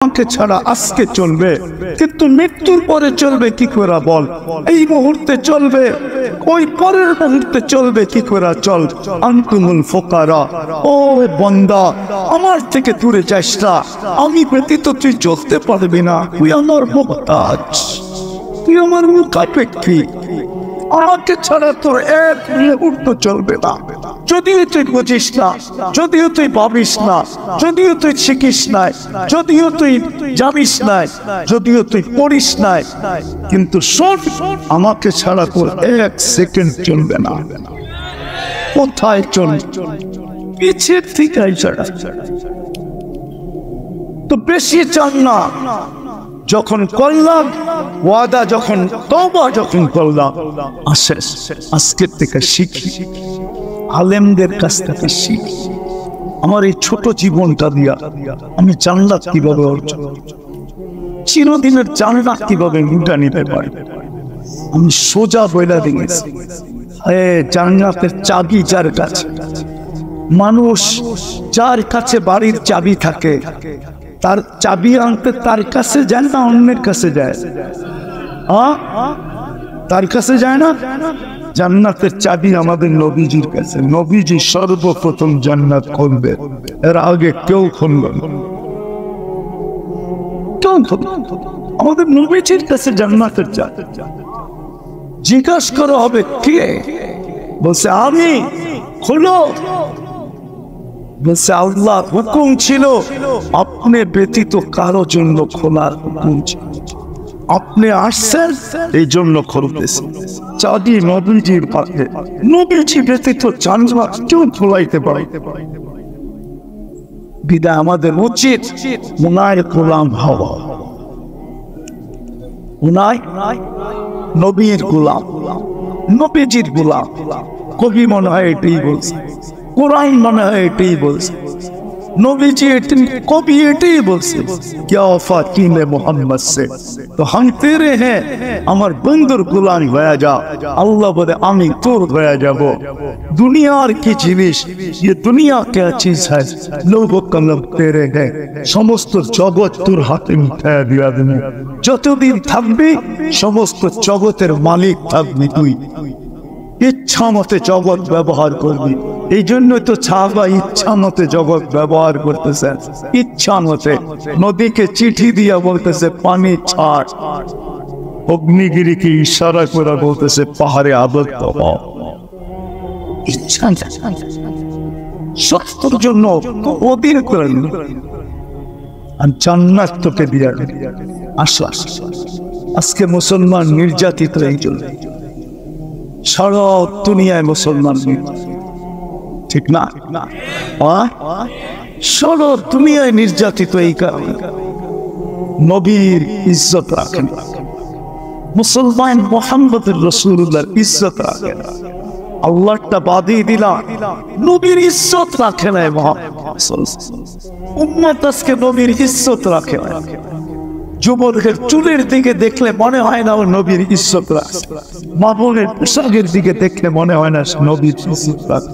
আমাকে ছাড়া আজকে চলবে, কিন্তু মৃত্যুর পরে চলবে কি করে বল? এই মুহূর্তে চলবে, ওই পরের মুহূর্তে চলবে কি করে? চল, আনতুমুল ফুকারা, ও বান্দা আমার থেকে দূরে যাস না, আমি ব্যতীত তুই চলতে পারবি না, তুই আমার মুহতাজ, তুই আমার মুখাপেক্ষী, আমাকে ছাড়া তোর এক মুহূর্ত চলবে না। যদিও তুই বুঝিস না, যদিও তুই ভাবিস না, যদিও তুই শিখিস নাই, যদিও তুই জানিস নাই, যদিও তুই পড়িস নাই, কিন্তু শোন, আমাকে ছাড়া তোর এক সেকেন্ড চলবে না। কোথায় চল? পিছের থেকে ছাড়া তো বেশি চান না। যখন করলাম ওয়াদা, যখন তওবা যখন করলাম, আজকের থেকে শিখি, আলেমদের কাছ থেকে শিখি। আমার এই ছোট জীবনটা দিয়া আমি জান্নাত কিভাবে অর্জন, চিরদিনের জান্নাত কিভাবে লুটা নিতে পারি, আমি সোজা বইলা দিয়েছি। জান্নাতের চাবি যার কাছে, মানুষ যার কাছে বাড়ির চাবি থাকে, তার চাবি আনতে তার কাছে যায় না, অন্যের কাছে যায়? তার কাছে যায় না। জান্নাতের চাবি আমাদের নবীজির কাছে। নবীজি সর্বপ্রথম জান্নাত খুলবে, এর আগে কেউ খুলল না। আমাদের নবীজির কাছে জান্নাতের চাবি। জিজ্ঞাসা করা হবে কে? বলছে আমি। খুলো। বলছে আল্লাহ হুকুম ছিল, আপনি ব্যতীত কারো জন্য খোলার হুকুম ছিল, আপনি আসছেন এই জন্য খুলতেছে। চাবি নবীজির পাশে, নবীজি ব্যতীত জান্নাত কেউ খোলাইতে পারে। বিদায় আমাদের উচিত উনার গোলাম হওয়া, উনার নবীর গোলাম, নবীজির গোলাম। কবি মনে হয় এটাই বলছে, কোরআন মনে হয় এটাই বলছে, নবীজি কবি এটাই বলছে, क्या फातिम मोहम्मद से तो हम तेरे हैं, আমার বন্ধুর গোলাম হয়ে যা। আল্লাহ বলে আমি তোর হয়ে যাব। দুনিয়ার কি জিনিস, ये दुनिया क्या चीज है, लोगों कलम तेरे हैं, সমস্ত জগৎ তোর হাতে উঠায় দিয়া দেবে। যতদিন থাকবি সমস্ত জগতের মালিক থাকবি তুই, ইচ্ছা মতে জগৎ ব্যবহার করবি। এই জন্য তো সাহাবা ইচ্ছা মতে জগৎ ব্যবহার করতেছেন, ইচ্ছা মতে। নদীকে চিঠি দিয়া বলতেছে পানি ছাড়, অগ্নিগিরিকে ইশারা করে বলতেছে পাহাড়ে আবদ্ধ হও। ইচ্ছা সত্যর জন্য অধীর করে আর জান্নাত তোকে দিয়া আসো। আজকে মুসলমান নির্যাতিত এই জন্য, সারা দুনিয়ায় মুসলমান, ঠিক না? সারা দুনিয়ায় নির্যাতিত এই কারণে নবীর ইজ্জত রাখেন, মুসলমান মুহাম্মদুর রাসূলুল্লাহর ইজ্জত রাখেন। আল্লাহটা বাদই দিলাম, নবীর ইজ্জত রাখে না। উম্মত আজকে নবীর ইজ্জত রাখে না। যুবকের চুলের দিকে দেখলে মনে হয় না ও নবীর ইজ্জত রাখে, মা বোনের পোশাকের দিকে দেখলে মনে হয় না সে নবীর ইজ্জত রাখে,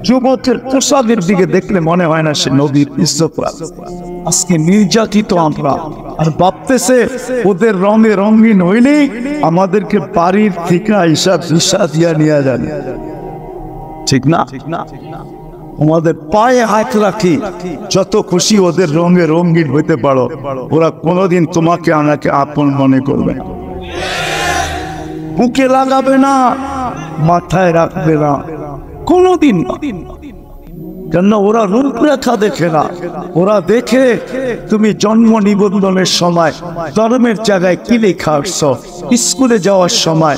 যুবকের পোশাকের দিকে দেখলে মনে হয় না সে নবীর ইজ্জত রাখে। আজকে নির্যাতিত আমরা, আর ভাবতেছে ওদের রঙে রঙিন হইলেই আমাদেরকে বাড়ির থেকে হিসাব ভিসা দিয়া নিয়ে যাবে, ঠিক না? আমাদের পায়ে হাত রাখি, যত খুশি ওদের রঙে রঙিন হইতে পারো, ওরা কোনোদিন তোমাকে আমাকে আপন মনে করবে না, বুকে লাগাবে না, মাথায় রাখবে না, কোনোদিন না। কেন? ওরা রূপরেখা দেখে না, ওরা দেখে তুমি জন্ম নিবন্ধনের সময় ধর্মের জায়গায় কি লেখা আসছো, স্কুলে যাওয়ার সময়,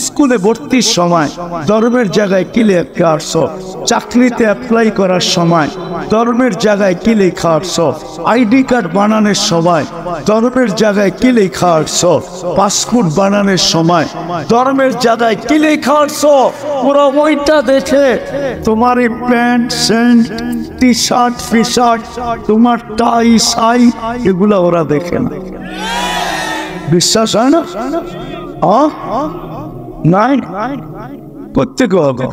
স্কুলে ভর্তির সময় ধর্মের জায়গায় কি লেখা আসছো, চাকরিতে অ্যাপ্লাই করার সময় ধর্মের জায়গায় কি লেখা আসছো, আইডি কার্ড বানানোর সময় ধর্মের জায়গায় কি লেখা আসছো, পাসপোর্ট বানানোর সময় ধর্মের জায়গায় কি লেখা আসছো। ওরা ওইটা দেখে তোমার এই প্যান্ট টি শার্ট ফি শার্ট, তোমার টাই সাই, এগুলা ওরা দেখে না। বিশ্বাস হয় না? নাই করতে হবে।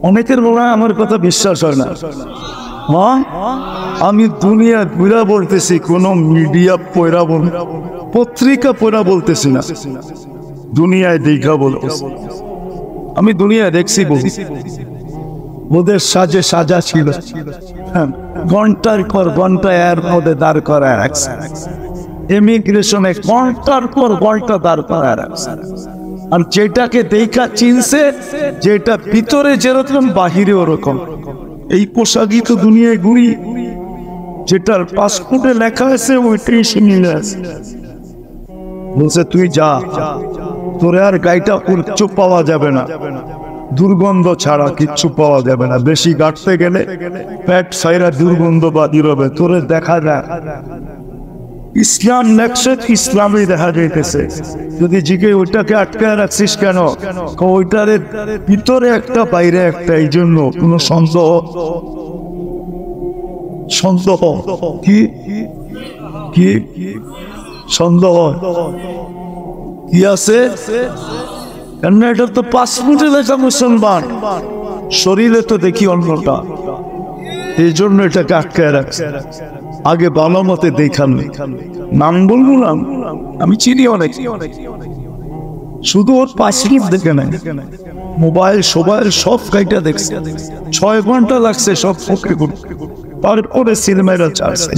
অনেকের মনে হয় আমার কথা বিশ্বাস হয় না, আমি দুনিয়া ঘুরা বলতেছি, কোন মিডিয়া পয়রা বল, পত্রিকা পয়রা বলতেছি না, দুনিয়ায় দেখা বলতেছি। আমি দুনিয়ায় দেখছি, বলছি ওদের সাজে সাজা ছিল, ঘন্টার পর ঘন্টা এর মধ্যে দাঁড় করা রাখছে, ইমিগ্রেশনে ঘন্টার পর ঘন্টা দাঁড় করা রাখছে। আর যেটাকে দেখা চিনছে, যেটা ভিতরে যেরকম বাহিরে ওরকম। এই পোশাকই তো দুনিয়ায় ঘুরি, যেটার পাসপোর্টে লেখা আছে ওইটাই সে নিয়ে আছে। বলছে তুই যা, তোরে আর গাইটা কিচ্ছু পাওয়া যাবে না, দুর্গন্ধ ছাড়া কিচ্ছু পাওয়া যাবে না। বেশি গাঁটতে গেলে পেট সাইরা দুর্গন্ধ বাদির হবে, তোরে দেখা যায়। ইসলাম লেখছে, ইসলামই দেখা যাইতেছে। যদি জিগে ওইটাকে আটকায় রাখছিস কেন, ওইটার ভিতরে একটা বাইরে একটা, এই জন্য কোন সন্দেহ সন্দেহ কি কি সন্দেহ কি আছে? কেন এটা তো পাসপোর্টে লেখা মুসলমান, শরীরে তো দেখি অন্যটা, এই জন্য এটাকে আটকায় রাখছে। আগে ভালো মতে দেখান, নাম বলবো না, আমি চিনি অনেক, শুধু ওর পাসপোর্ট দেখে নাই, মোবাইল সোবাইল সব গাইটা দেখছে, 6 ঘন্টা লাগছে সব ওকে করতে। তারপরে সিনেমাটা চাচ্ছে,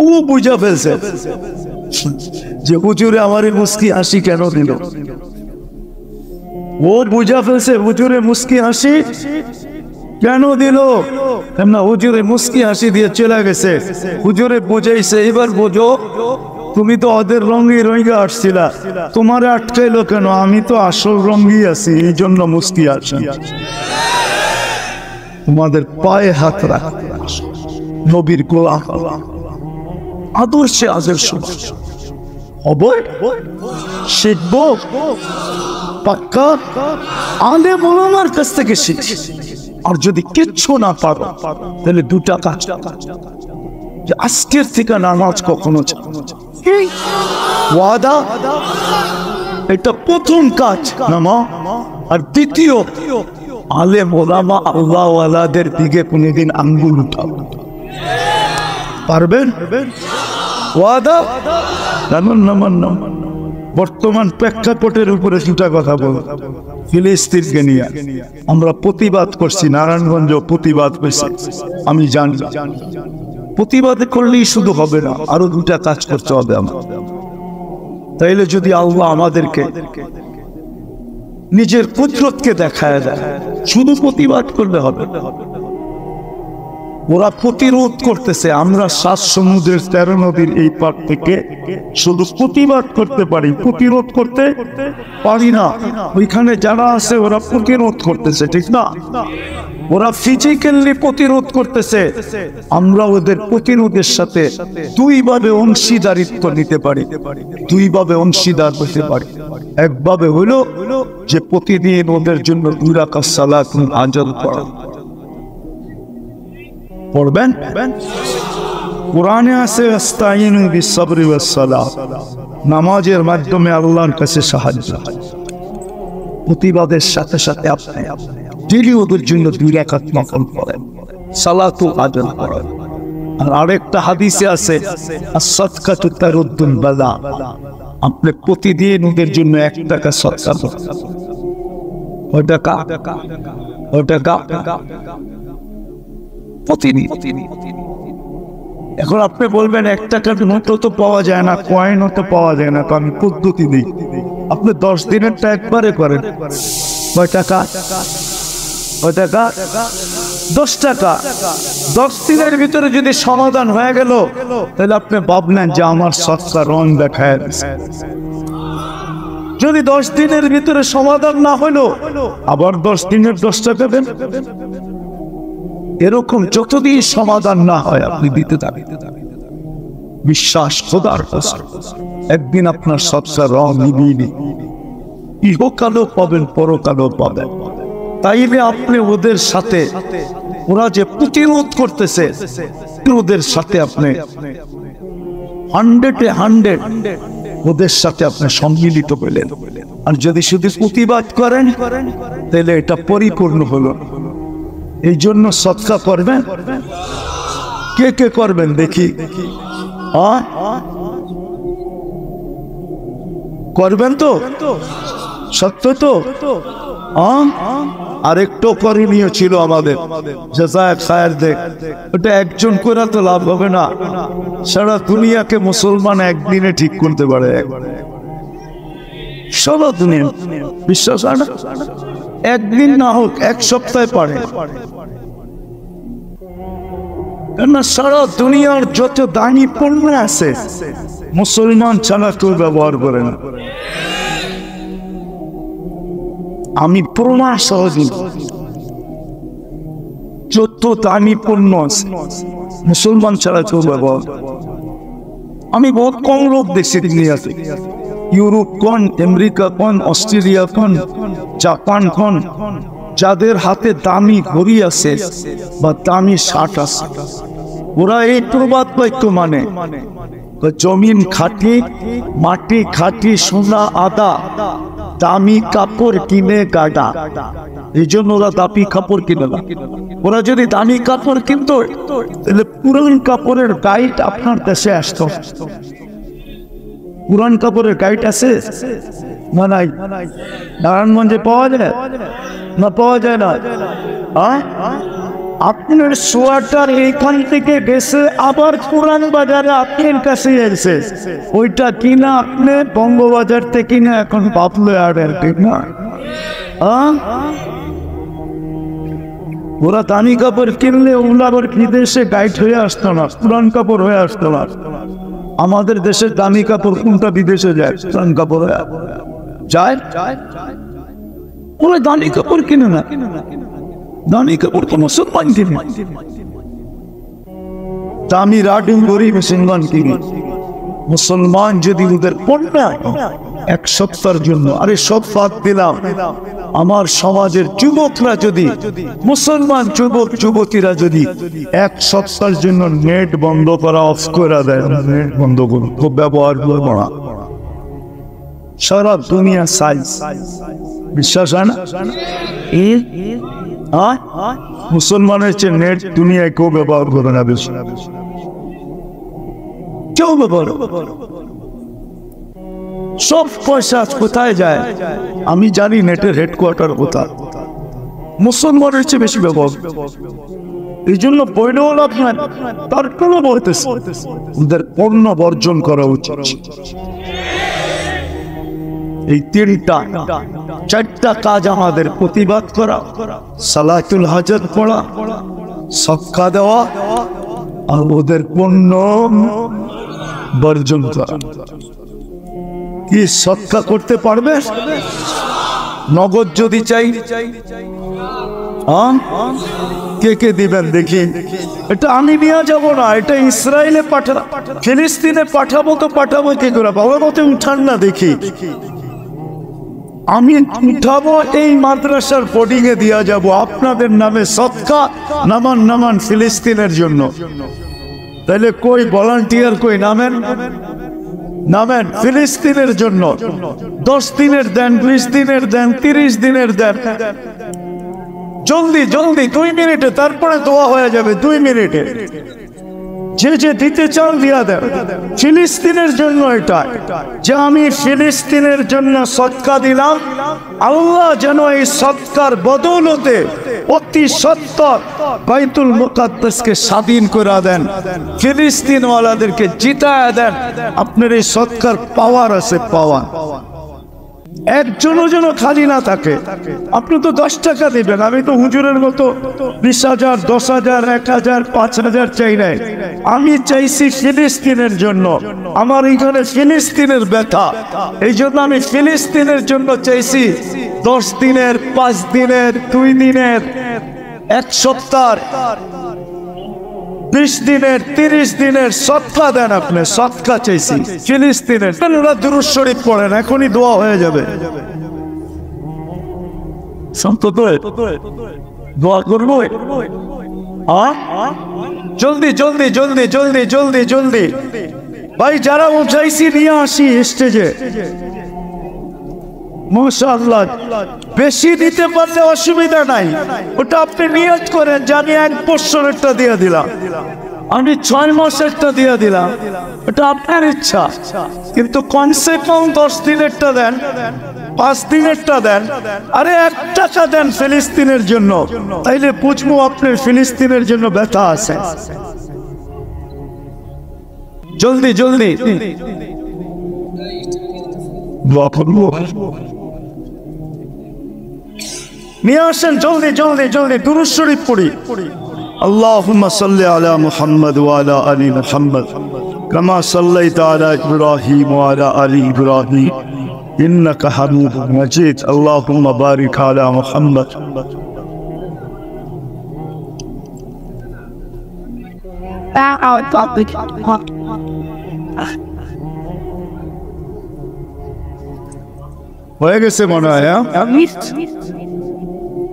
ও বুঝা ফেলছে যে হুজুরে আমার মুস্কি হাসি কেন দিল। ও বুঝা ফেলছে হুজুরে মুস্কি হাসি কেন দিল, না হুজুরে মুস্কি হাসি দিয়ে চলে গেছে। হুজুরে বুঝাইছে, এবার বোঝো, তুমি তো ওদের রঙে রঙে আসছিলা, তোমার আটকাইলো কেন? আমি তো আসল রঙই আছি, এই জন্য মুস্কি হাসি। তোমাদের পায়ে হাত রাখ, নবীর গোলাম আদর্শে আদর্শ শিখব, পাক্কা আলেম ওলামার কাছ থেকে শিখ। আর যদি কিচ্ছু না পারো, তাহলে 2 টাকা যে আজকের থেকে নামাজ কখনো ওয়াদা, এটা প্রথম কাজ নামা। আর দ্বিতীয়, আলেম ওলামা আল্লাহ ওয়ালাদের দিকে কোনদিন আঙ্গুল উঠাও, পারবেন? ওয়াদা। বর্তমান প্রেক্ষাপটের উপরে দুটা কথা বল, ফিলিস্তিনকে নিয়ে আমরা প্রতিবাদ করছি, নারায়ণগঞ্জ প্রতিবাদ করছি, আমি জানি। প্রতিবাদ করলেই শুধু হবে না, আরো 2টা কাজ করতে হবে আমার। তাইলে যদি আল্লাহ আমাদেরকে নিজের কুদরতকে দেখায় দেয়, শুধু প্রতিবাদ করলে হবে। ওরা প্রতিরোধ করতেছে, আমরা 7 সমুদ্রের 13 নদীর এই পার থেকে শুধু প্রতিবাদ করতে পারি, প্রতিরোধ করতে পারি না। ওইখানে যারা আছে ওরা প্রতিরোধ করতেছে, ঠিক না? ওরা ফিজিক্যালি প্রতিরোধ করতেছে, আমরা ওদের প্রতিরোধের সাথে 2 ভাবে অংশীদারিত্ব নিতে পারি, 2 ভাবে অংশীদার হতে পারি। একভাবে হলো যে প্রতিদিন ওদের জন্য 2 রাকাত সালাত আজান পড়া, পড়বেন। কোরআনে আছে আস্তাইনু বিসসবরি ওয়াস সালাহ, নামাজের মাধ্যমে আল্লাহর কাছে সাহায্য। প্রতিবাদের সাথে সাথে আপনি ডেইলি ওদের জন্য 2 রাকাত নফল পড়েন, সালাতু আজান পড়েন। আর আরেকটা হাদিসে আছে আস-সাদকাতু তারুদ্দুল বালা, আপনি প্রতিদিন ওদের জন্য 1 টাকা সদকা করেন। ওই টাকা প্রতিদিন। এখন আপনি বলবেন 1 টাকার নোটও তো পাওয়া যায় না, কয়েনও তো পাওয়া যায় না, তো আমি পদ্ধতি দিই। আপনি 10 দিনেরটা একবারে করেন, কয় টাকা? 10 টাকা। 10 দিনের ভিতরে যদি সমাধান হয়ে গেল, তাহলে আপনি ভাবলেন যে আমার সৎকা রং দেখায়। যদি 10 দিনের ভিতরে সমাধান না হলো, আবার 10 দিনের 10 টাকা দেন। এরকম যতদিন সমাধান না হয় আপনি দিতে থাকেন। বিশ্বাস খোদার কসম, একদিন আপনার সৎকা রং নিবিয়ে, ইহকালও পাবেন, পরকালও পাবেন। তাইলে আপনি ওদের সাথে, ওরা যে প্রতিরোধ করতেছে, ওদের সাথে আপনি 100-এ 100 ওদের সাথে আপনি সম্মিলিত হলেন। আর যদি শুধু প্রতিবাদ করেন, তাহলে এটা পরিপূর্ণ হলো। এই জন্য সদকা করবেন। কে কে করবেন দেখি? করবেন তো? সত্য তো? আরেকটু করণীয় ছিল আমাদের, ওটা একজন করে তো লাভ হবে না, সারা দুনিয়াকে মুসলমান একদিনে ঠিক করতে পারে। সারা দুনিয়া বিশ্বাস হয় না? একদিন না হোক এক সপ্তাহে পারে। কেননা সারা দুনিয়ার যত দামি পণ্য আছে মুসলমান ছাড়া কেউ ব্যবহার করে না। আমি প্রমাণ সহজে, যত দামি পণ্য আছে মুসলমান ছাড়া কেউ ব্যবহার। আমি বহুত কম লোক দেখছি দুনিয়াতে, ইউরোপ কোন, আমেরিকা কোন, অস্ট্রেলিয়া কোন, জাপান কোন, যাদের হাতে দামি ঘড়ি আছে বা দামি শার্ট আছে, ওরা এই প্রবাদ বাক্য মানে জমিন খাটি, মাটি খাটি, সোনা আদা, দামি কাপড় কিনে গাদা। এই জন্য ওরা দামি কাপড় কিনে না। ওরা যদি দামি কাপড় কিনতো তাহলে পুরান কাপড়ের গাইড আপনার দেশে আসতো। পুরান কাপড়ের গাইড আছে না? নাই। নারায়ণগঞ্জে পাওয়া যায় না? পাওয়া যায় না। আপনার সোয়াটার এইখান থেকে গেছে আবার পুরান বাজারে আপনার কাছে এসে, ওইটা কিনা আপনি বঙ্গবাজার থেকে কিনা এখন বাপলে আর ঠিক না? ওরা দামি কাপড় কিনলে ওগুলো আবার বিদেশে গাইড হয়ে আসতো না, পুরান কাপড় হয়ে আসতো না। আমাদের দেশের দামি কাপড় কোনটা বিদেশে যায়? পুরান কাপড় যায়। ওরা দামি কাপড় কিনে না, দামি কাপড় তো মুসলমান কিনে। দামি রাডিং গরি মুসলমান কিনে। মুসলমান যদি ওদের পণ্য এক সপ্তাহের জন্য, আরে সব বাদ দিলাম, আমার সমাজের যুবকরা যদি, মুসলমান যুবক যুবতীরা যদি এক সপ্তাহের জন্য নেট বন্ধ করা, অফ করে দেয়, নেট বন্ধ করুন, খুব ব্যবহার করবো না, সারা দুনিয়া সাইজ, বিশ্বাস হয় না? মুসলমানের চেয়ে নেট দুনিয়ায় কেউ ব্যবহার করে না, বেশি কেউ ব্যবহার। সব পয়সা কোথায় যায় আমি জানি, নেটের হেডকোয়ার্টার কোথায়। মুসলমানের চেয়ে বেশি ব্যবহার। এই জন্য বইলেও লাভ নাই, তার কোনো বলতেছে ওদের পণ্য বর্জন করা উচিত। এই তিনটা চারটা কাজ আমাদের প্রতিবাদ করা, সালাতুল হাজত পড়া, সদকা দেওয়া, আর ওদের পণ্য বর্জন করা। কি সদকা করতে পারবে? নগদ যদি চাই, কে কে দিবেন দেখি? এটা আমি নিয়ে যাবো না, এটা ইসরায়েলে পাঠাবো, ফিলিস্তিনে পাঠাবো, তো পাঠাবো কি করে? বাবা মতে উঠান না দেখি, আমি উঠাবো, এই মাদ্রাসার বোর্ডিং এ দিয়া যাব আপনাদের নামে সদকা, নামান নামান ফিলিস্তিনের জন্য। তাহলে কই ভলান্টিয়ার, কই নামেন, নামেন ফিলিস্তিনের জন্য। 10 দিনের দেন, 20 দিনের দেন, 30 দিনের দেন, জলদি জলদি 2 মিনিটে, তারপরে দোয়া হয়ে যাবে 2 মিনিটে। যে যে দিতে চান দিয়া দেন, ফিলিস্তিনের জন্য। এটা যে আমি ফিলিস্তিনের জন্য সদকা দিলাম, আল্লাহ যেন এই সদকার বদৌলতে অতি সত্বর বাইতুল মুকাদ্দাসকে স্বাধীন করে দেন, ফিলিস্তিন ওয়ালাদেরকে জিতায়া দেন। আপনার এই সদকার পাওয়ার আছে, পাওয়ার। একজনও যেন খালি না থাকে। আপনি তো 10 টাকা দিবেন, আমি তো হুজুরের মতো 20,000, 10,000, 1,000, 5,000 চাই নাই। আমি চাইছি ফিলিস্তিনের জন্য। আমার এখানে ফিলিস্তিনের ব্যথা, এই জন্য আমি ফিলিস্তিনের জন্য চাইছি 10 দিনের, 5 দিনের, 2 দিনের, 1 সপ্তাহ, 20 দিনের, 30 দিনের সদকা দেন। আপনি সদকা চাইছি ফিলিস্তিনের। ওরা দুরূদ শরীফ পড়েন, এখনই দোয়া হয়ে যাবে। দোয়া করবো, জলদি জলদি জলদি জলদি জলদি জলদি। ভাই যারা উঠাইছি নিয়ে আসি স্টেজে, মাশাআল্লাহ, বেশি দিতে পারলে অসুবিধা নাই, ওটা আপনি নিয়ত করেন যে আমি 1 বছরেরটা দিয়ে দিলাম, আমি 6 মাসেরটা দিয়ে দিলাম, এটা আপনার ইচ্ছা। কিন্তু কমসে কম 10 দিনেরটা দেন, 5 দিনেরটা দেন, আরে 1 টাকা দেন ফিলিস্তিনের জন্য, তাইলে বুঝবো আপনার ফিলিস্তিনের জন্য ব্যথা আছে। জলদি জলদি নিয়ে আসেন, জলদি জলদি জলদি দুরূদ শরীফ পড়ি। আল্লাহুম্মা সাল্লি আলা মুহাম্মদ ওয়া আলা আলি মুহাম্মদ কামা সাল্লাইতা আলা ইব্রাহিম ওয়া আলা আলি ইব্রাহিম ইন্নাকা হামিদুম মাজিদ। আল্লাহুম্মা বারিক আলা মুহাম্মদ। হয়ে গেছে মনে হয়।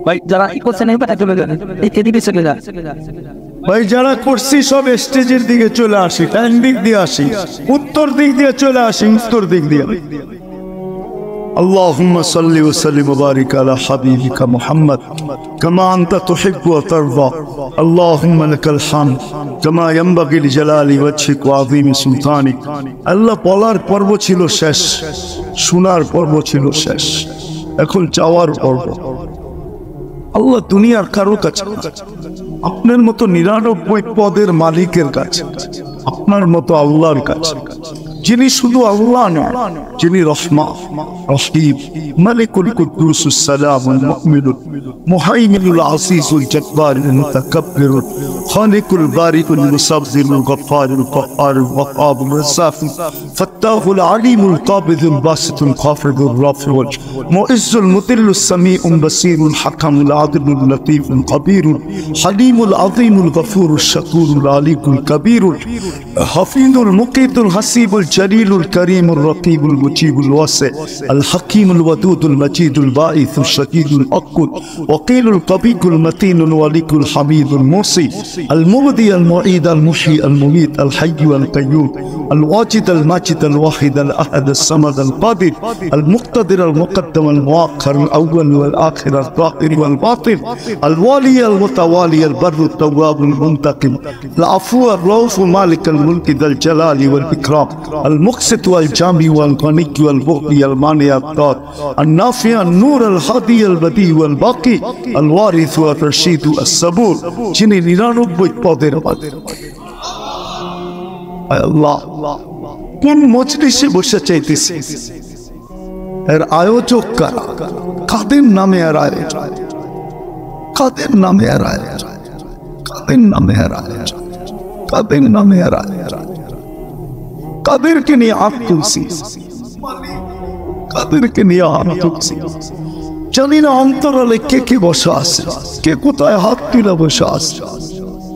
ভাই যারা কি করছেন চলে যান, এদিকে চলে যান। ভাই যারা করছি সব স্টেজের দিকে চলে আসি, ডান দিক দিয়ে আসি, উত্তর দিক দিয়ে চলে আসি, উত্তর দিক দিয়ে। اللهم صل وسلم وبارك على حبيبك محمد كما أنت تحب وترضى. اللهم لك الحمد كما ينبغي لجلال وجهك وعظيم سلطانك. আল্লাহ বলার পর্ব ছিল শেষ, শোনার পর্ব ছিল শেষ, এখন চাওয়ার পর্ব। আল্লাহ দুনিয়ার কারো কাছে, আপনার মতো 99 পদের মালিকের কাছে, আপনার মতো আল্লাহর কাছে, যিনি শুধু আল্লাহ নয়, যিনি রহমান রহিম মালিকুল কুদ্দুসুস সালামুল মুমিনুল মুহাইমিনুল আসিসুল জব্বারুল মুতাকাব্বিরুল খালিকুল বারিকুল মুসাব্বিরুল গফফারুল কাহ্হারুল ওয়াহাবুর রাজ্জাকুল ফাত্তাহুল আলিমুল কাবিদুল বাসিতুল খাফিদুর রাফিউল মুইজ্জুল মুতিল্লুস সামিউল বাসিরুল হাকামুল আদিলুল লতীফুল কবীরুল হালিমুল আযীমুল গফুরুশ শাকুরুল আলিকুল কবীরুল হাফিজুল মুকিতুল হাসিবুল الجليل الكريم الرقيب المجيب الواسع الحكيم الودود المجيد الباعث الشديد الأقوى وقيل القوي المتين الولي الحميد الموصي المبدي المعيد المحيي المميت الحي والقيوم الواجد الماجد الواحد الأحد الصمد القادر المقتدر المقدم المؤخر الأول والآخر الظاهر والباطن الوالي المتوالي البر التواب المنتقم العفو الرؤوف مالك الملك ذا الجلال والإكرام المقسط والجامع والغني والمغني المانع الضار النافع النور الهادي البديع والباقي الوارث والرشيد الصبور যিনি 99 পদের মালিক। আল্লাহ কোন মজলিসে বসে চাইতেছি, এর আয়োজক কারা, কাদের নামে এর আয়োজন, কাদের নামে এর আয়োজন, কাদের নামে এর আয়োজন, কাদের নামে এর আয়োজন, কাদেরকে নিয়ে হাত তুলছি, কাদেরকে নিয়ে হাত তুলছি। জানি না অন্তরালে কে কে বসে আছে, কে কোথায় হাত তুলে বসে আছে,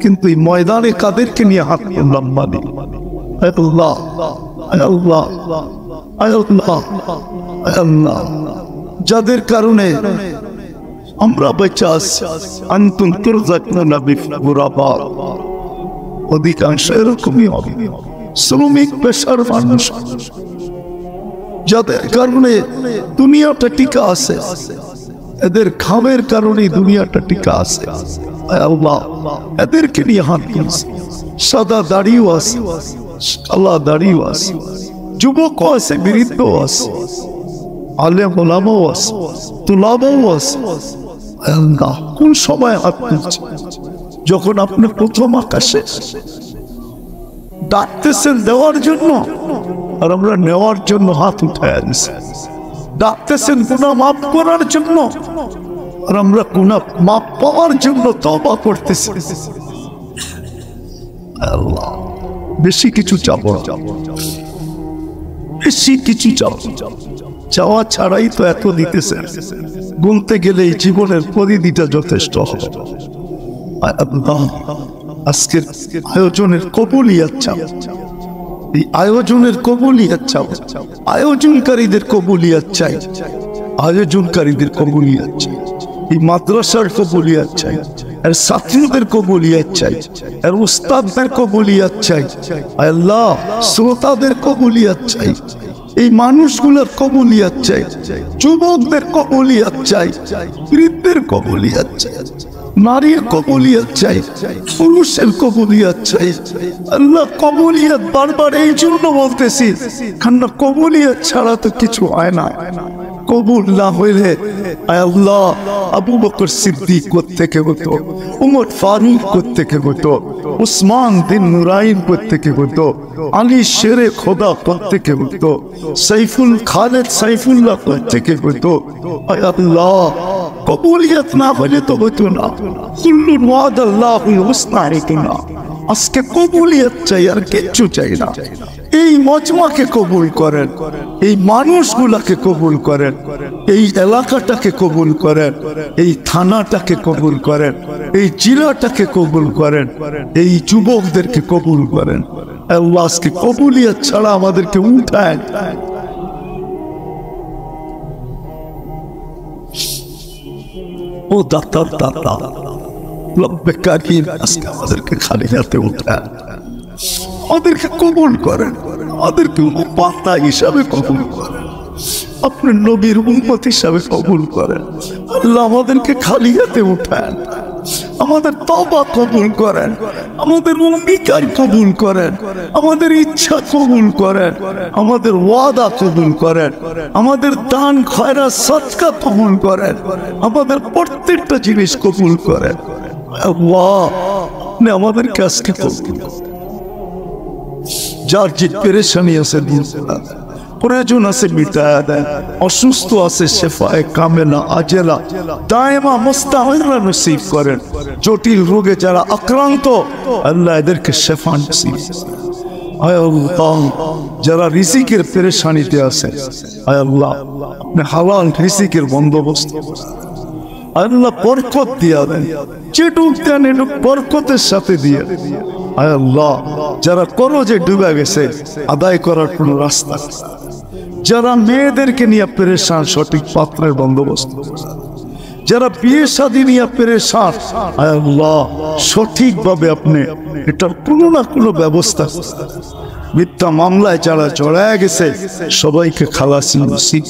কিন্তু এই ময়দানে কাদেরকে নিয়ে হাত তুললাম মানে আল্লাহ আল্লাহ আল্লাহ আল্লাহ, যাদের কারণে আমরা বেঁচে আছি। আনতুম তুরজাকুনা বিফুরাবা, অধিকাংশ এরকমই হবে, শ্রমিক পেশার মানুষ, যাদের কারণে দুনিয়াটা টিকা আছে, এদের খামের কারণে দুনিয়াটা টিকা আছে। আল্লাহ এদেরকে নিয়ে হাত তুলছি। সাদা দাড়িও আছে, কালা দাড়িও আছে, যুবকও আছে, বৃদ্ধও আছে, আলেম ওলামাও আছে, তুলাবাও আছে। আল্লাহ কোন সময় হাত তুলছে? যখন আপনি প্রথম আকাশে ডাকতেছেন দেওয়ার জন্য, আর আমরা নেওয়ার জন্য হাত উঠায় আনছি। ডাকতেছেন গুনাহ মাফ করার জন্য, আর আমরা গুনাহ মাফ পাওয়ার জন্য তওবা করতেছি। আল্লাহ বেশি কিছু চাবো না, বেশি কিছু চাবো, চাওয়া ছাড়াই তো এত দিতেছেন, গুনতে গেলে এই জীবনের প্রতিদিনটা যথেষ্ট হবে। আল্লাহ আজকের আয়োজনের কবুলিয়ত চাও, এই আয়োজনের কবুলিয়ত চাও, আয়োজনকারীদের কবুলিয়ত চাই, আয়োজনকারীদের কবুলিয়ত চাই, এই মাদ্রাসার কবুলিয়ত চাই, এর ছাত্রদের কবুলিয়ত চাই, এর উস্তাদদের কবুলিয়ত চাই, আল্লাহ শ্রোতাদের কবুলিয়ত চাই। এই মানুষগুলোর কবুলিয়াত চাই, যুবকদের কবুলিয়াত চাই, বৃদ্ধের কবুলিয়াত চাই, নারীর কবুলিয়াত চাই, পুরুষের কবুলিয়াত চাই। আল্লাহ কবুলিয়াত বারবার এই জন্য বলতেছি, কারণ কবুলিয়াত ছাড়া তো কিছু হয় না। কবুল না হইলে আল্লাহ আবু বকর সিদ্দিক থেকে হতো, উমর ফারুক থেকে হতো, উসমান বিন নুরাইন থেকে হতো, আলী শেরে খোদা থেকে হতো, সাইফুল খালেদ সাইফুল্লাহ থেকে হতো। আল্লাহ কবুলিয়াত না হলে তো হতো না। কুল্লুন ওয়াদাল্লাহুল হুসনা না, আজকে কবুলিয়াত চাই, আর কিচ্ছু চাই না। এই মজমাকে কবুল করেন, এই মানুষগুলাকে কবুল করেন, এই এলাকাটাকে কবুল করেন, এই থানাটাকে কবুল করেন, এই জেলাটাকে কবুল করেন, এই যুবকদেরকে কবুল করেন। আল্লাহ আজকে কবুলিয়াত ছাড়া আমাদেরকে উঠায়। ও দাতার দাতা রব্বে কারীম, আজকে আমাদেরকে খালি হাতে উঠায়, আমাদেরকে কবুল করেন, আমাদেরকে পাতা হিসাবে কবুল করেন, আপনার নবীর উম্মত হিসাবে কবুল করেন। আল্লাহ আমাদেরকে খালি হাতে উঠান, আমাদের তওবা কবুল করেন, আমাদের অঙ্গীকার কবুল করেন, আমাদের ইচ্ছা কবুল করেন, আমাদের ওয়াদা কবুল করেন, আমাদের দান খয়রাত সদকা কবুল করেন, আমাদের প্রত্যেকটা জিনিস কবুল করেন। আল্লাহ আপনি আমাদেরকে আজকে কবুল করেন। যার যে পেরেশানি আছে প্রয়োজন আছে মিটায়া দেন, অসুস্থ আছে শেফায়ে কামেলা আজেলা দায়মা মুস্তামিরা নসিব করেন। জটিল রোগে যারা আক্রান্ত আল্লাহ এদেরকে শেফা নসিব। আয় আল্লাহ যারা রিজিকের পেরেশানিতে আছে, আয় আল্লাহ আপনি হালাল রিজিকের বন্দোবস্ত আল্লাহ বরকত দিয়া দেন, যেটুক দেন এটুক বরকতের সাথে দিয়ে। আয় আল্লাহ যারা করজে ডুবে গেছে আদায় করার কোন রাস্তা, যারা মেয়েদেরকে নিয়ে পেরেশান সঠিক পাত্রের বন্দোবস্ত, যারা বিয়ে শাদী নিয়ে পেরেশান আয় আল্লাহ সঠিকভাবে আপনি এটার কোনো না কোনো ব্যবস্থা। মিথ্যা মামলায় যারা জড়ায় গেছে সবাইকে খালাস নসিব।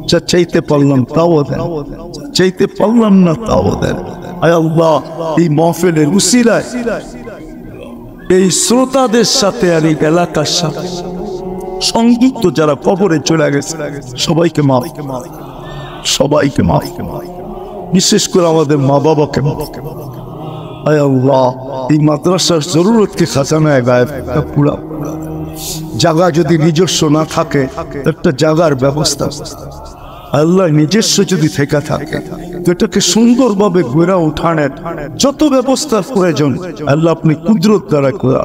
যা চাইতে পারলাম তাও দেন, চাইতে পারলাম না তাও দেন। আয় আল্লাহ এই মাহফিলের উসিলায় এই শ্রোতাদের সাথে আর এই এলাকার সাথে সংযুক্ত যারা কবরে চলে গেছে সবাইকে মাফ, সবাইকে মাফ, বিশেষ করে আমাদের মা বাবাকে মাফ। আয় আল্লাহ এই মাদ্রাসার জরুরতকে খাজানায় গায়েব পুরা জায়গা যদি নিজস্ব না থাকে একটা জায়গার ব্যবস্থা আল্লাহ নিজস্ব যদি থেকে থাকে তো এটাকে সুন্দরভাবে গড়ে ওঠানোর যত ব্যবস্থার প্রয়োজন আল্লাহ আপনি কুদরত দ্বারা করে।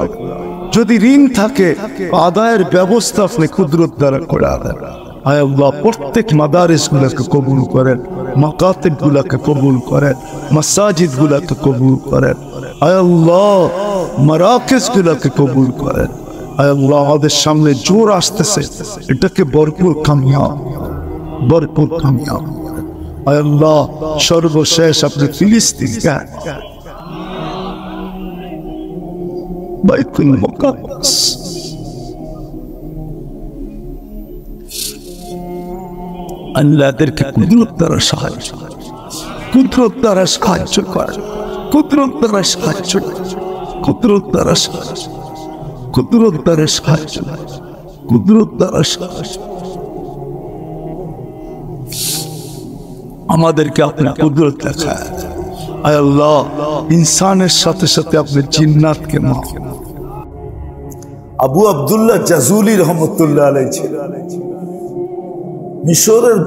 যদি ঋণ থাকে আদায়ের ব্যবস্থা আপনি কুদরত দ্বারা করে আদায়। আয় আল্লাহ প্রত্যেক মাদারিস গুলাকে কবুল করেন, মাকাতিব গুলাকে কবুল করেন, মাসাজিদ গুলাকে কবুল করেন। আয় আল্লাহ মারাকিজ গুলাকে কবুল করেন। আয় আল্লাহ আমাদের সামনে জোর আসতেছে, এটাকে ভরপুর কামিয়াব, ভরপুর কামিয়াব। আয় আল্লাহ সর্বশেষ আপনি ফিলিস্তিন বাইতুল মুকাদ্দাস আল্লাহদেরকে কুদরত দ্বারা সাহায্য, কুদরত দ্বারা সাহায্য করেন, কুদরত দ্বারা সাহায্য, কুদরত দ্বারা সাহায্য, কুদরত দ্বারা সাহায্য, কুদরত দ্বারা সাহায্য। আমাদেরকে আপনার কুদরত দেখায়। আয় আল্লাহ ইনসানের সাথে সাথে আপনি জিন্নাতকে মাফ। আবু আব্দুল্লাহ জাজুলি রহমতুল্লাহ আলাইহি ছিলেন মিশরের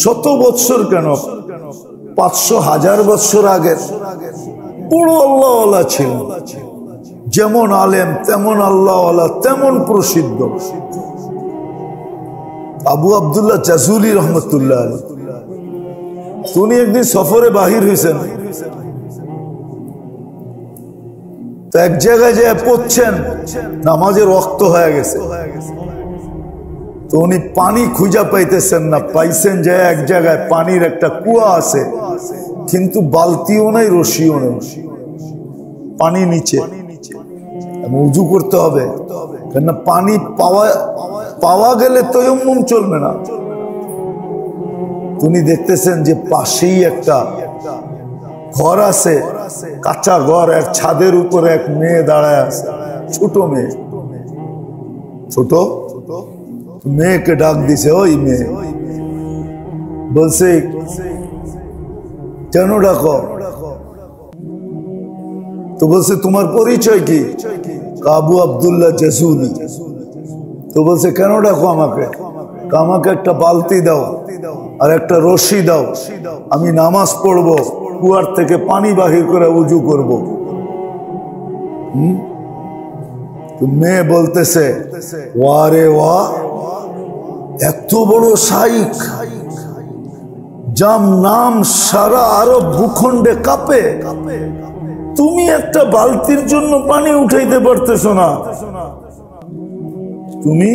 শত বৎসর কেন 500,000 বৎসর আগের বড় আল্লাহওয়ালা ছিলেন। যেমন আলেম তেমন আল্লাহওয়ালা, তেমন প্রসিদ্ধ আবু আব্দুল্লাহ জাজুলি রহমতুল্লাহ আলাইহি। উনি একদিন সফরে বাহির হয়েছেন, তো এক জায়গায় যে পড়ছেন নামাজের ওয়াক্ত হয়ে গেছে, তো উনি পানি খুঁজা পাইতেছেন না। পাইছেন যে এক জায়গায় পানির একটা কুয়া আছে, কিন্তু বালতিও নাই রশিও নেই, পানি নিচে, উজু করতে হবে। কেন পানি পাওয়া গেলে তায়াম্মুম চলবে না। তিনি দেখতেছেন যে পাশেই একটা ঘর আছে, কাঁচা ঘর, এক ছাদের উপরে এক মেয়ে দাঁড়ায় আছে, ছোট মেয়ে, ছোট মেয়েকে ডাক দিছে, ওই মেয়ে বলছে কেন ডাকো? তো বলছে তোমার পরিচয় কি? আবু আব্দুল্লাহ জাজুলি। তো বলছে কেন ডাকো আমাকে? আমাকে একটা বালতি দাও আর একটা রশি দাও, আমি নামাজ পড়বো, কুয়ার থেকে পানি বাহির করে উজু করব। তো মেয়ে বলতেছে ওয়ারে ওয়া, এত বড় শাইখ যার নাম সারা আরব ভূখণ্ডে কাঁপে, তুমি একটা বালতির জন্য পানি উঠাইতে পারতেছ না? তুমি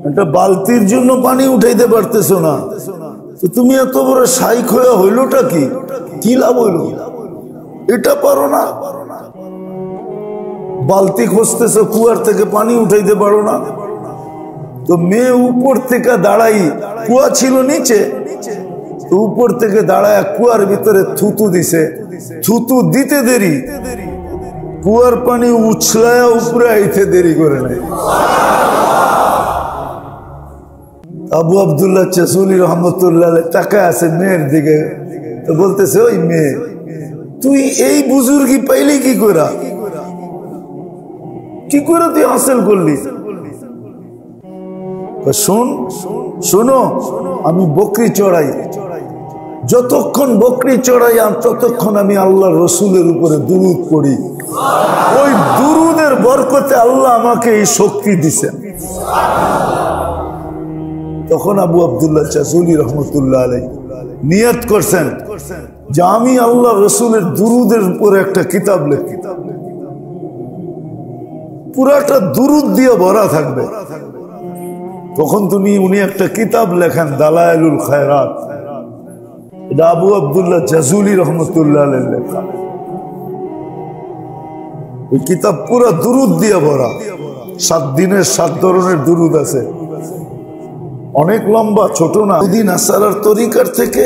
একটা বালতির জন্য পানি উঠাইতে পারতেছো না, তো তুমি এত বড় শাইখ হয়ে হইলটা কি? কি লাভ হইল? এটা পারো না, বালতি খুঁজতেছো, কুয়ার থেকে পানি উঠাইতে পারো না। তো মেয়ে উপর থেকে দাঁড়াই, কুয়া ছিল নিচে, তো উপর থেকে দাঁড়ায় কুয়ার ভিতরে থুতু দিছে। থুতু দিতে দেরি, কুয়ার পানি উছলায় উপরে আইতে দেরি করে নাই। আবু আব্দুল্লাহ জাজুলি রহমতুল্লাহ তাকায় আছে মেয়ের দিকে, তো বলতেছে ওই মেয়ে, তুই এই বুজুর্গি পাইলি কি করে? কি করে তুই হাসিল করলি? শোনো, আমি বকরি চড়াই, যতক্ষণ বকরি চড়াই ততক্ষণ আমি আল্লাহ রসুলের উপরে দুরূদ পড়ি, ওই দুরূদের বরকতে আল্লাহ আমাকে এই শক্তি দিছেন। তখন আবু আব্দুল্লাহ জাজুলি রহমতুল্লাহ আলাইহি নিয়ত করছেন যে আমি আল্লাহ রসুলের দুরূদের উপরে একটা কিতাব লিখি, পুরাটা দুরূদ দিয়ে ভরা থাকবে। তখন উনি একটা কিতাব লেখেন দালায়েলুল খায়রাত, এটা আবু আব্দুল্লাহ জাজুলি রহমতুল্লাহ আলাইহি লেখা। ওই কিতাব পুরা দুরূদ দিয়ে ভরা, 7 দিনের 7 ধরনের দুরূদ আছে, অনেক লম্বা, ছোট না। যদি নাসারার তরিকার থেকে,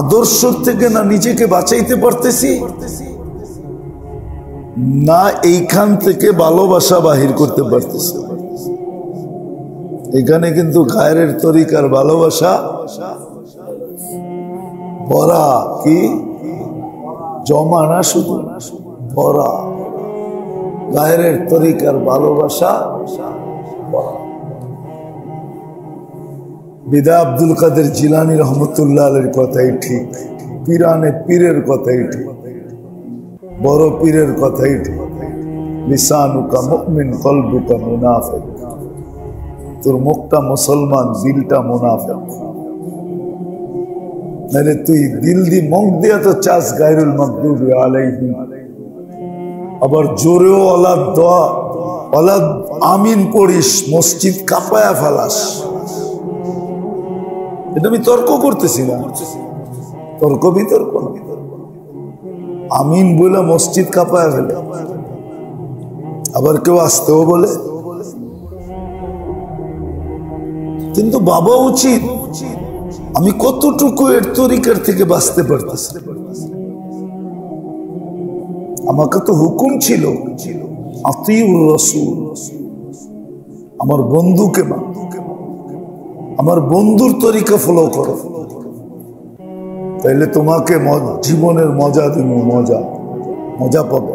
আদর্শ থেকে না নিজেকে বাঁচাইতে পারতেছি, না এইখান থেকে ভালোবাসা বাহির করতে পারতেছি। এখানে কিন্তু গায়ের তরিকার ভালোবাসা ভরা, কি জমা না, শুধু ভরা গায়ের তরিকার ভালোবাসা ভরা। বিদা আব্দুল কাদের জিলানী রহমতুল্লাহ আলাইহির কথাই ঠিক, পীরানে পীরের কথাই ঠিক, বড় পীরের কথাই ঠিক। লিসানুকা মুমিন কলবুকা মুনাফিক, তোর মুখটা মুসলমান, দিলটা মুনাফিক। মানে তুই দিল দি মুখ দিয়া তো চাস গায়রুল মাগদুবি আলাইহিম, আবার জোরেও ওয়ালাদ দোয়া, ওয়ালাদ আমিন পড়িস, মসজিদ কাঁপায়া ফেলাস। এটা আমি তর্ক করতেছি না, তর্ক বিতর্ক না। আমিন বলে মসজিদ কাঁপায়া ফেলে, আবার কেউ আসতেও বলে। কিন্তু বাবা উচিত আমি কতটুকু এর তরিকার থেকে বাঁচতে পারতেছি। আমাকে তো হুকুম ছিল আতিউর রাসূল, আমার বন্ধুকে মান, আমার বন্ধুর তরিকা ফলো করো, তাইলে তোমাকে জীবনের মজা দিব, মজা পাবে,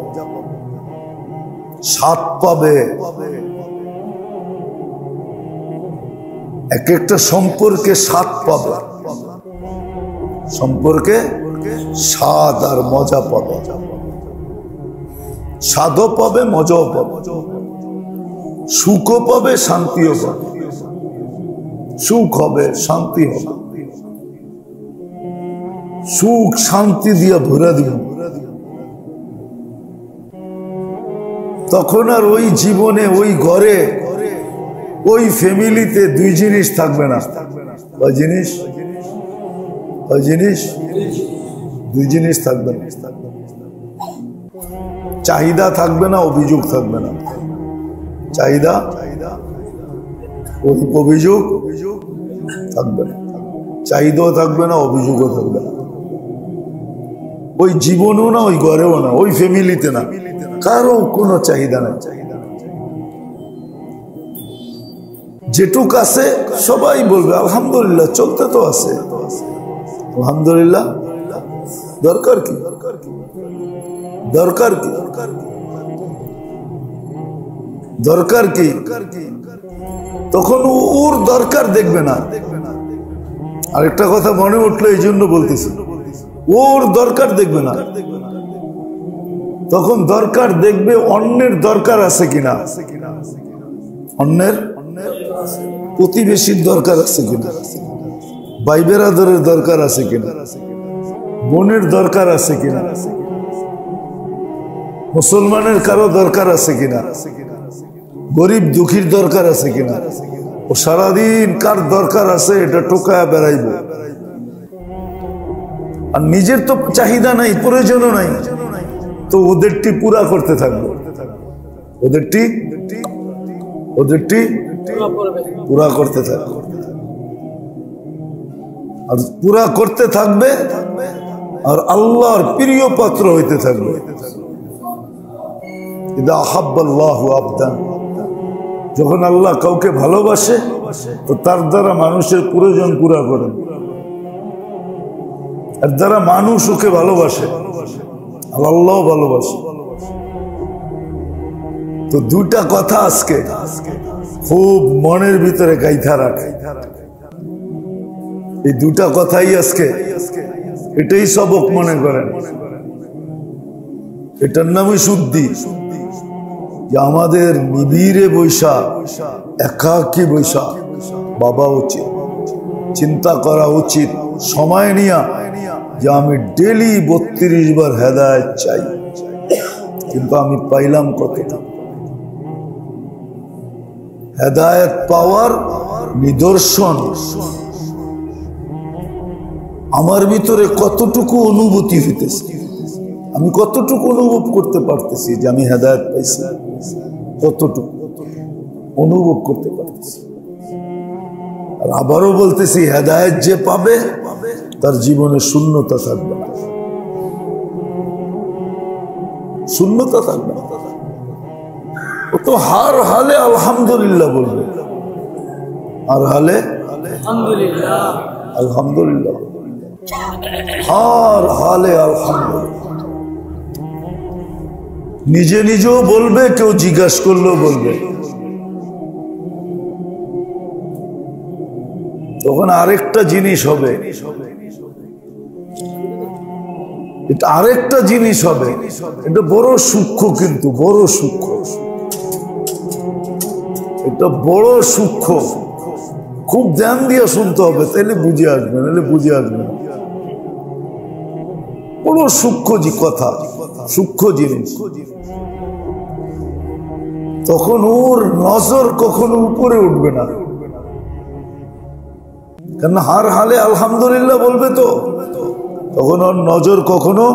স্বাদ পাবে। এক একটা সম্পর্কে স্বাদ পাবে, সম্পর্কে স্বাদ আর মজা পাবে, স্বাদও পাবে, মজাও পাবে, সুখও পাবে, শান্তিও পাবে। সুখ হবে, শান্তি হবে, সুখ শান্তি দিয়ে ভরে দিব। তখন আর ওই জীবনে, ওই ঘরে, ওই ফ্যামিলিতে 2 জিনিস থাকবে না। ওই জিনিস 2 জিনিস থাকবে না। চাহিদা থাকবে না, অভিযোগ থাকবে না। চাহিদা, অভিযোগ থাকবে না। চাহিদাও থাকবে না, অভিযোগও থাকবে না। ওই জীবনেও না, ওই ঘরেও না, ওই ফ্যামিলিতে না, কারো কোনো চাহিদা নাই। যেটুক আছে সবাই বলবে আলহামদুলিল্লাহ, চলতে তো আছে আলহামদুলিল্লাহ। দরকার কি? দরকার কি? দরকার কি? তখন ওর দরকার দেখবে না। আরেকটা কথা মনে উঠলো, এই জন্য বলতেছি, ওর দরকার দেখবে না, তখন দরকার দেখবে অন্যের দরকার আছে কিনা, অন্যের প্রতিবেশীর দরকার আছে কিনা, ভাই বেরাদরের দরকার আছে কিনা, বোনের দরকার আছে কিনা, মুসলমানের কারো দরকার আছে কিনা, গরিব দুঃখীর দরকার আছে কিনা। ও সারাদিন কার দরকার আছে এটা টোকায়া বেড়াইব, আর নিজের তো চাহিদা নাই, প্রয়োজনও নাই, তো ওদেরটি পুরা করতে থাকবে, ওদেরটি পুরা করতে থাকবে, আর পুরা করতে থাকবে, আর আল্লাহর প্রিয় পাত্র হইতে থাকবে। ইদা আহাব্বাল্লাহু আবদান, যখন আল্লাহ কাউকে ভালোবাসে তো তার দ্বারা মানুষের প্রয়োজন পুরা করেন, এর দ্বারা মানুষ ওকে ভালোবাসে, আল্লাহ ভালোবাসে। তো দুটা কথা আজকে খুব মনের ভিতরে গাইথা রাখে, এই দুটা কথাই আজকে, এটাই সবক মনে করেন, এটার নামই শুদ্ধি। যে আমাদের নিবিড়ে বৈশা, একাকী বৈশা বাবা উচিত, চিন্তা করা উচিত সময় নিয়া, যে আমি ডেলি 32 বার হেদায়েত চাই, কিন্তু আমি পাইলাম কতটা? হেদায়েত পাওয়ার নিদর্শন আমার ভিতরে কতটুকু অনুভূতি হইতেছে, আমি কতটুকু অনুভব করতে পারতেছি যে আমি হেদায়েত পাইছি, কতটুকু অনুভব করতে পারতেছি। আর আবারও বলতেছি, হেদায়েত যে পাবে তার জীবনে শূন্যতা থাকবে না, শূন্যতা থাকবে না। ও তো হার হালে আলহামদুলিল্লাহ বলবে, আর হালে আলহামদুলিল্লাহ, হার হালে আলহামদুলিল্লাহ। নিজে নিজেও বলবে, কেউ জিজ্ঞাসা করলেও বলবে। তখন আরেকটা জিনিস হবে, এটা আরেকটা জিনিস হবে, এটা বড় সূক্ষ্ম, কিন্তু বড় সূক্ষ্ম, এটা বড় সূক্ষ্ম, খুব ধ্যান দিয়ে শুনতে হবে, তাহলে বুঝে আসবে, নাহলে বুঝে আসবে না। বড় সূক্ষ্ম কথা, সূক্ষ্ম জিনিস। তখন ওর নজর কখনো উপরে উঠবে না, কেন হার হালে আলহামদুলিল্লাহ বলবে, তো তখন ওর নজর কখনো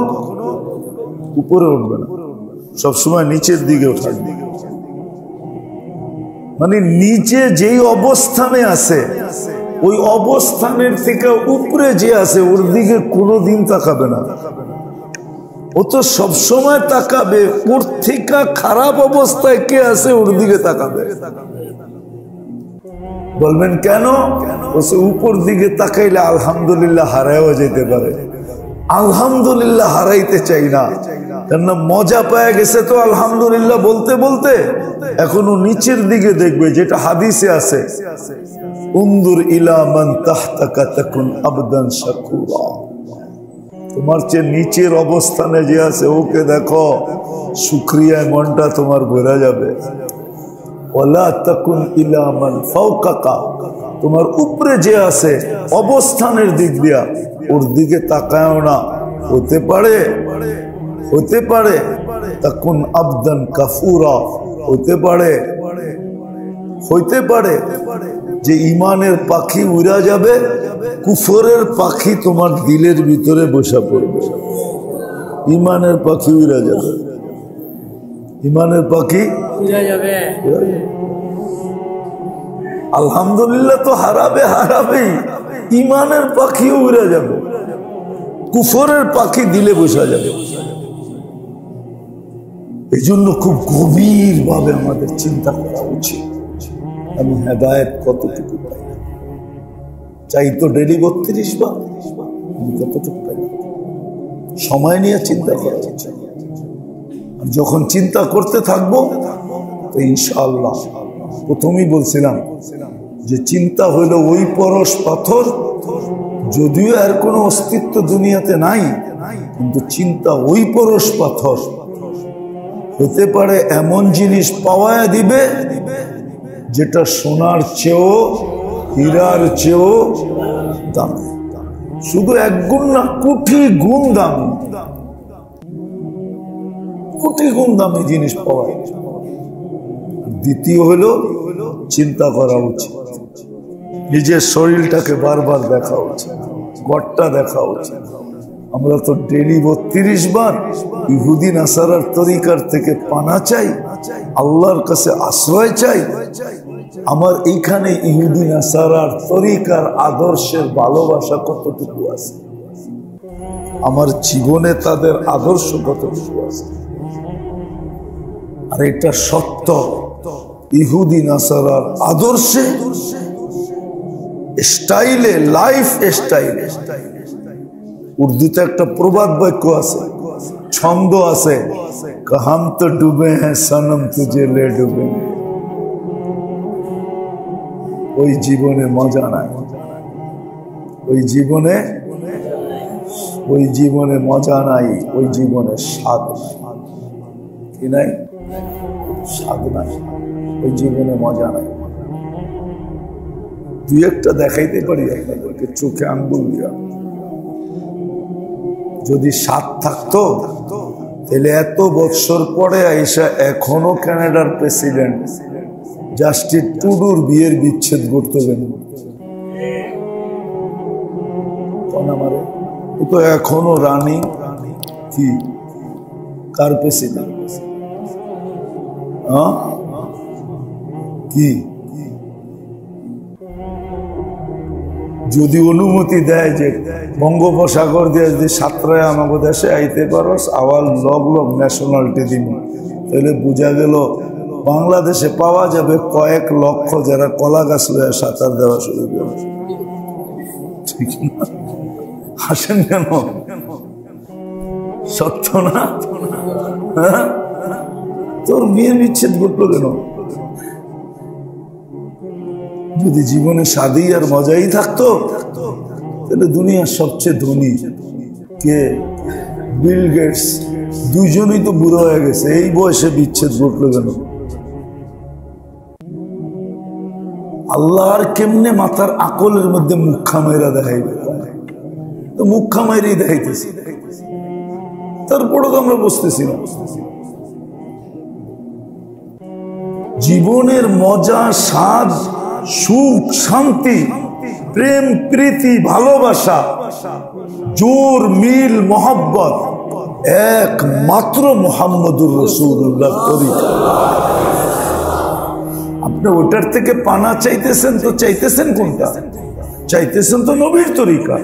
উপরে উঠবে না, সবসময় নিচের দিকেও থাকবে। মানে নিচে যেই অবস্থানে আছে, ওই অবস্থানের থেকে উপরে যে আছে ওর দিকে কোনোদিন তাকাবে না। ও তো সবসময় তাকাবে ওর থেকে খারাপ অবস্থায় কে আছে ওর দিকে তাকাবে। বলবেন কেন? ওসে উপর দিকে তাকাইলে আলহামদুলিল্লাহ হারাইও যেতে পারে, আলহামদুলিল্লাহ হারাইতে চাই না, কেননা মজা পায় গেছে তো আলহামদুলিল্লাহ বলতে বলতে। এখনো নিচের দিকে দেখবে, যেটা হাদিসে আছে, উনদুর ইলা মান তাহতাকা তাকুন আবদান শাকুরা। তোমার চেয়ে নিচের অবস্থানে যে আছে ওকে দেখো, শুকরিয়ায় মনটা তোমার ভরে যাবে। ওয়ালা তাকুন ইলা মান ফাওকাকা, তোমার উপরে যে আছে অবস্থানের দিক দিয়া ওর দিকে তাকায়ও না। হতে পারে তাকুন আবদান কাফুরা, হইতে পারে যে ইমানের পাখি উড়া যাবে, কুফরের পাখি তোমার দিলের ভিতরে বসা পড়বে, ইমানের পাখি উড়া যাবে। ইমানের পাখি আলহামদুলিল্লাহ তো হারাবেই, ইমানের পাখিও উড়ে যাবে, কুফরের পাখি দিলে বসা যাবে। এই জন্য খুব গভীর ভাবে আমাদের চিন্তা করা উচিত, আমি হেদায়েত কতটুকু পাই, চাই তো ডেলি 32 বার, আমি কতটুকু পাই, সময় নিয়ে চিন্তা করা উচিত। আর যখন চিন্তা করতে থাকবো তো ইনশাআল্লাহ, প্রথমেই বলছিলাম যে চিন্তা হইল ওই পরশ পাথর, যদিও এর কোনো অস্তিত্ব দুনিয়াতে নাই, কিন্তু চিন্তা ওই পরশ পাথর হতে পারে এমন জিনিস পাওয়া দিবে যেটা সোনার চেয়েও হীরার চেয়েও দামি, শুধু এক গুণ না, কোটি গুণ দামি, কোটি গুণ দামি জিনিস পাওয়া। দ্বিতীয় হলো চিন্তা করা উচিত, নিজের শরীরটাকে বারবার দেখা উচিত, গড়টা দেখা উচিত। আমরা তো ডেলি 32 বার ইহুদি নাসারার তরিকার থেকে পানা চাই, আল্লাহর কাছে আশ্রয় চাই। আমার এইখানে ইহুদি নাসারার তরিকার আদর্শের ভালোবাসা কতটুকু আছে, আমার জীবনে তাদের আদর্শ কতটুকু আছে। আর এটা সত্য, ইহুদি নাসারার আদর্শে, স্টাইলে, লাইফ স্টাইলে। উর্দুতে একটা প্রবাদ বাক্য আছে, ছন্দ আছে, হাম তো ডুবে হ্যাঁ সনম তুঝে লে ডুবে। ওই জীবনে মজা নাই, ওই জীবনে মজা নাই, ওই জীবনে স্বাদ নাই, কি নাই? স্বাদ নাই, ওই জীবনে মজা নাই। দুই একটা দেখাইতে পারি আপনাদেরকে চোখে আঙ্গুল দিয়া, যদি স্বাদ থাকতো তাহলে এত বছর পরে আইসা এখনো কানাডার প্রেসিডেন্ট জাস্টিন ট্রুডোর বিয়ের বিচ্ছেদ করতে হবে না, ও তো এখনো রানিং কি কার প্রেসিডেন্ট, কি যদি অনুমতি দেয় যে বঙ্গোপসাগর দিয়ে যদি সাতরায় আমাকে দেশে আইতে পারস, আবার লগ ন্যাশনালিটি দিব, তাহলে বোঝা গেল বাংলাদেশে পাওয়া যাবে কয়েক লক্ষ যারা কলা গাছ লয়ে সাঁতার দেওয়া শুরু করবে। ঠিক না? হাসেন কেন? সত্য না? তোর বিয়ে বিচ্ছেদ করলো কেন? যদি জীবনে স্বাদই আর মজাই থাকতো তাহলে দুনিয়ার সবচেয়ে ধনী কে? বিল গেটস, দুইজনই তো বুড়ো হয়ে গেছে, এই বয়সে বিচ্ছেদ ঘটলো কেন? আল্লাহর কেমনে মাথার আকলের মধ্যে মুখা মাইরা দেখাইবে? তো মুখা মাইরেই দেখাইতেছি, তারপরও তো আমরা বুঝতেছি না। জীবনের মজা, স্বাদ, সুখ, শান্তি, প্রেম, প্রীতি, ভালোবাসা, জোর, মিল, মোহাব্বত একমাত্র মুহাম্মদুর রাসূলুল্লাহর তরিকা। আপনি ওটার থেকে পানা চাইতেছেন, তো চাইতেছেন কোনটা? চাইতেছেন তো নবীর তরিকা।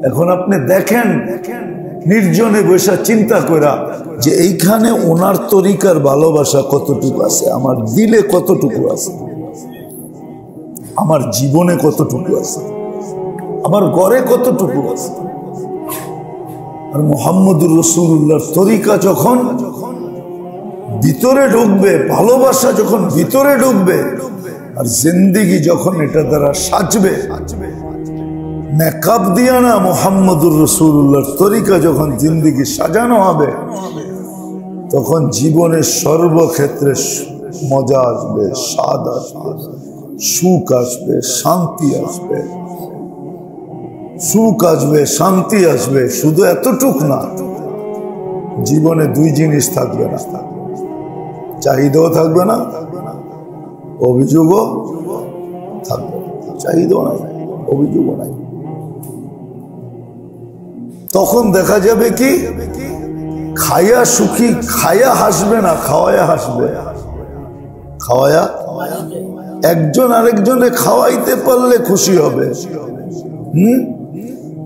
এখন আপনি দেখেন নির্জনে বসে চিন্তা করা যে এইখানে ওনার তরিকার ভালোবাসা কতটুকু আছে, আমার দিলে কতটুকু আছে, আমার জীবনে কতটুকু আছে, আমার ঘরে কতটুকু আছে। আর মুহাম্মদুর রাসূলুল্লাহর তরিকা যখন ভিতরে ঢুকবে, ভালোবাসা যখন ভিতরে ঢুকবে, আর জিন্দেগি যখন এটা দ্বারা সাজবে, মেকআপ দিয়া না, মুহাম্মদুর রাসূলুল্লাহর তরিকা যখন জিন্দেগি সাজানো হবে, তখন জীবনের সর্বক্ষেত্রে মজা আসবে, স্বাদ আসবে, সুখ আসবে, শান্তি আসবে, সুখ আসবে, শান্তি আসবে। শুধু এতটুক না, জীবনে দুই জিনিস থাকবে না, চাহিদাও থাকবে না, অভিযোগও থাকবে না। চাহিদাও নাই, অভিযোগও নাই। তখন দেখা যাবে কি খায়া সুখী, খায়া হাসবে না, খাওয়ায়া হাসবে। খাওয়ায়া একজন আরেকজনে খাওয়াইতে পারলে খুশি হবে।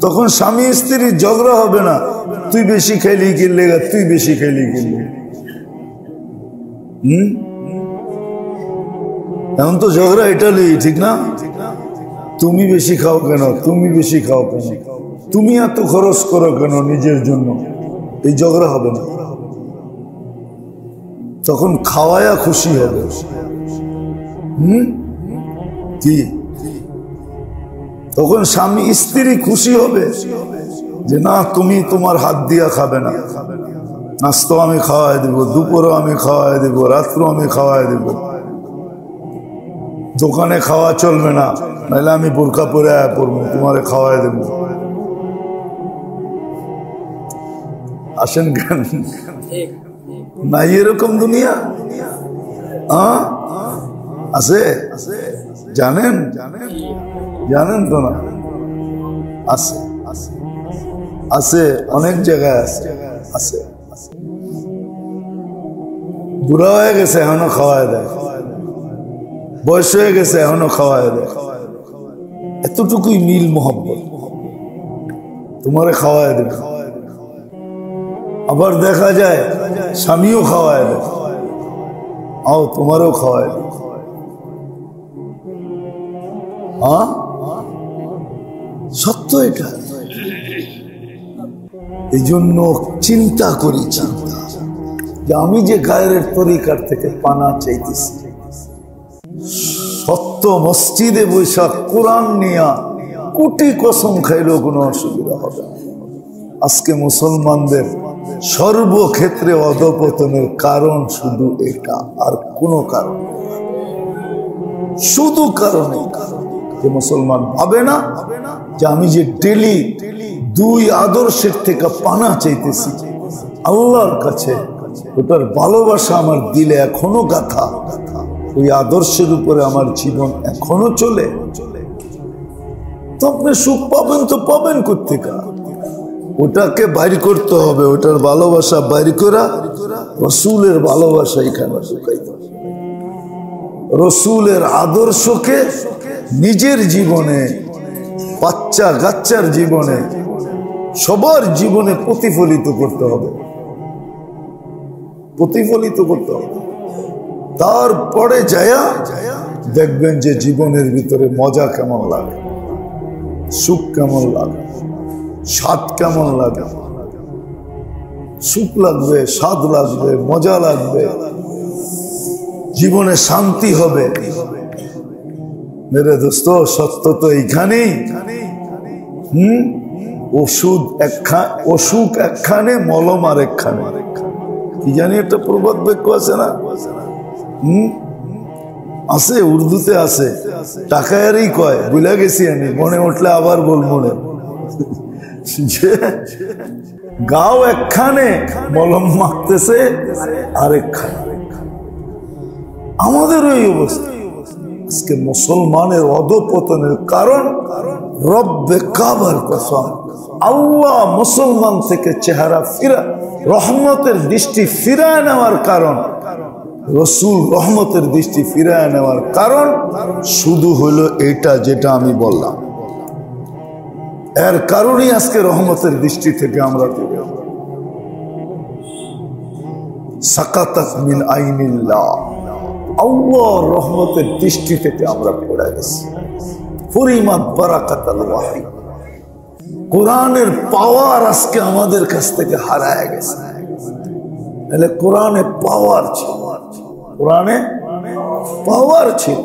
তখন স্বামী স্ত্রীর ঝগড়া হবে না, তুই বেশি খাইলি কিনলে, তুই বেশি খাইলি কিনলে। এখন তো ঝগড়া এটা নেই, ঠিক না? তুমি বেশি খাও কেন, তুমি বেশি খাও কেন, তুমি এত খরচ করো কেন নিজের জন্য, এই ঝগড়া হবে না। তখন খাওয়ায়া খুশি হবে। কি তখন স্বামী স্ত্রী খুশি হবে যে না, তুমি তোমার হাত দিয়া খাবে না, নাস্তা আমি খাওয়াই দিব, দুপুরও আমি খাওয়াই দিব, রাত্র আমি খাওয়াই দিব। দোকানে খাওয়া চলবে না, নাহলে আমি বোরকা পরে আয়া পড়বো, তোমারে খাওয়াই দেব। আসেন কেন নাই এরকম দুনিয়া? আছে, জানেন? জানেন তো না? আছে, আছে, অনেক জায়গায় আছে। আছে, বুড়া হয়ে গেছে এখনো খাওয়াই দেয়, বয়স হয়ে গেছে এখনো খাওয়াই দেয়। এতটুকুই মিল মোহাম্মত, তোমারে খাওয়াই দেবে। আবার দেখা যায় স্বামীও খাওয়ায় দেয়, আও তোমারও খাওয়ায় দেয়। সত্য এটা। এই জন্য চিন্তা করি, চিন্তা যে আমি যে গায়ের তরিকার থেকে পানা চাইতেছি, সত্য মসজিদে বৈশাখ কোরআন নিয়া কোটি কসম খাইলেও কোনো অসুবিধা হবে না। আজকে মুসলমানদের সর্বক্ষেত্রে অধপতনের কারণ শুধু এটা, আর কোনো কারণ, শুধু কারণ যে মুসলমান ভাবে না যে আমি যে ডেলি দুই আদর্শের থেকে পানা চাইতেছি আল্লাহর কাছে, ওটার ভালোবাসা আমার দিলে এখনো গাথা, ওই আদর্শের উপরে আমার জীবন এখনো চলে। তো আপনি সুখ পাবেন, তো পাবেন কোত্থেকে? ওটাকে বাইর করতে হবে, ওটার ভালোবাসা বাইর করা, রসুলের ভালোবাসা এখানে শুকাইতে হবে। রসুলের আদর্শকে নিজের জীবনে, বাচ্চা কাচ্চার জীবনে, সবার জীবনে প্রতিফলিত করতে হবে, প্রতিফলিত করতে হবে। তারপরে যায়া দেখবেন যে জীবনের ভিতরে মজা কেমন লাগে, সুখ কেমন লাগে, স্বাদ কেমন লাগে। সুখ লাগবে, স্বাদ লাগবে, মজা লাগবে, জীবনে শান্তি হবে। মেরে দোস্ত, সত্য তো এইখানেই। অসুখ একখানে, মলম আর একখানে। কি জানি একটা প্রবাদ বাক্য আছে না? আছে, উর্দুতে আছে, টাকায়ারই কয়, ভুলে গেছি আমি, মনে উঠলে আবার বল মনে। যে গাও একখানে, মলম মাখতেছে আরেকখানে। আমাদের ওই অবস্থা। আজকে মুসলমানের অধপতনের কারণ রব্বে কাবার কসম, আল্লাহ মুসলমান থেকে চেহারা ফিরা, রহমতের দৃষ্টি ফিরায় নেওয়ার কারণ, রসুল রহমতের দৃষ্টি ফিরায় নেওয়ার কারণ শুধু হলো এইটা যেটা আমি বললাম। এর কারণেই আজকে রহমতের দৃষ্টি থেকে আমরা সাকাতাত মিন আইনিল্লাহ, আল্লাহর রহমতের দৃষ্টি থেকে আমরা পড়ে গেছি। ফুরিমাত বারাকাতুল ওয়াহী, কোরআনের পাওয়ার আজকে আমাদের কাছ থেকে হারায় গেছে। তাহলে কোরআনে পাওয়ার ছিল, কোরআনে পাওয়ার ছিল।